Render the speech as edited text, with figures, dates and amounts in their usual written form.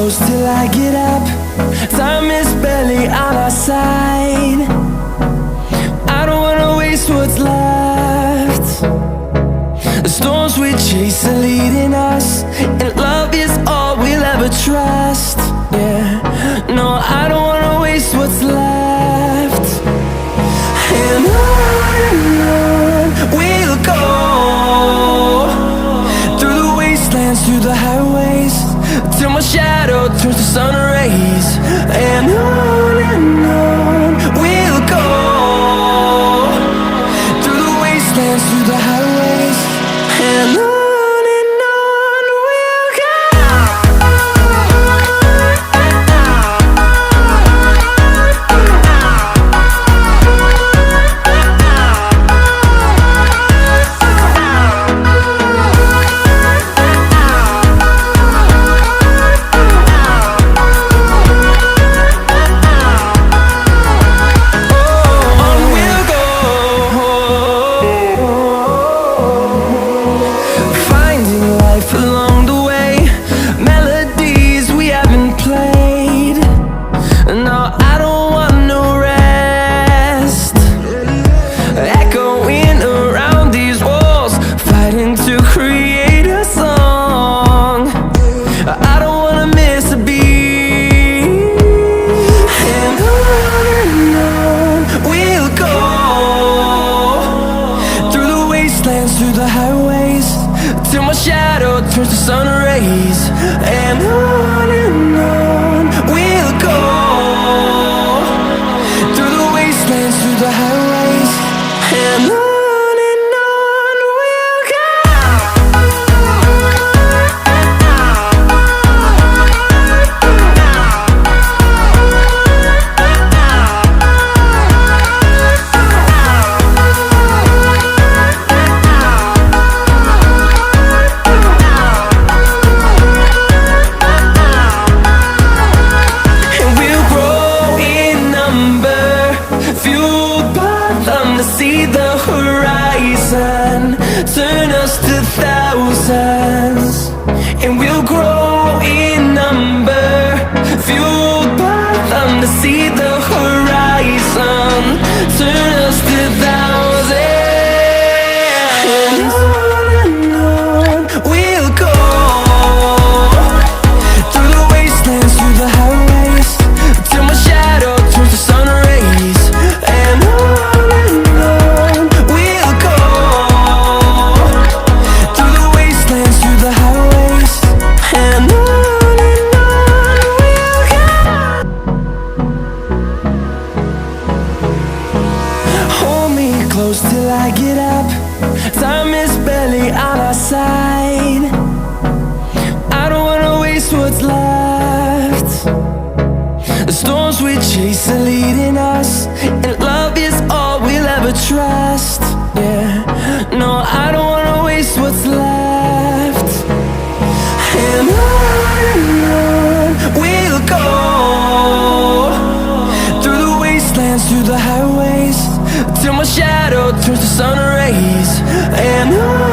close till I get up. Time is barely on our side. I don't wanna waste what's left. The storms we chase are leading us, and love is all we'll ever trust. Yeah, no, I don't wanna waste what's left. And on we'll go, through the wastelands, through the highways, till my shadow turns to sun rays. And on we'll go, through the wastelands, through the highways, and on we'll go. Through the highways, till my shadow turns to sun rays. And on we'll go, through the wastelands, through the highways, and on we'll go. See the horizon, turn us to thousands, and we'll grow in number, fueled by them to see the horizon, turn us to thousands. And on we'll go, through the wastelands, through the highways, till my shadow turns to sun rays. And close till I get up. Time is barely on our side. I don't wanna waste what's left. The storms we chase are leading us, and love is all we'll ever trust. Yeah, no, I don't wanna waste what's left. And on we'll go, through the wastelands, through the highways, till my shadow turns to sun rays. And on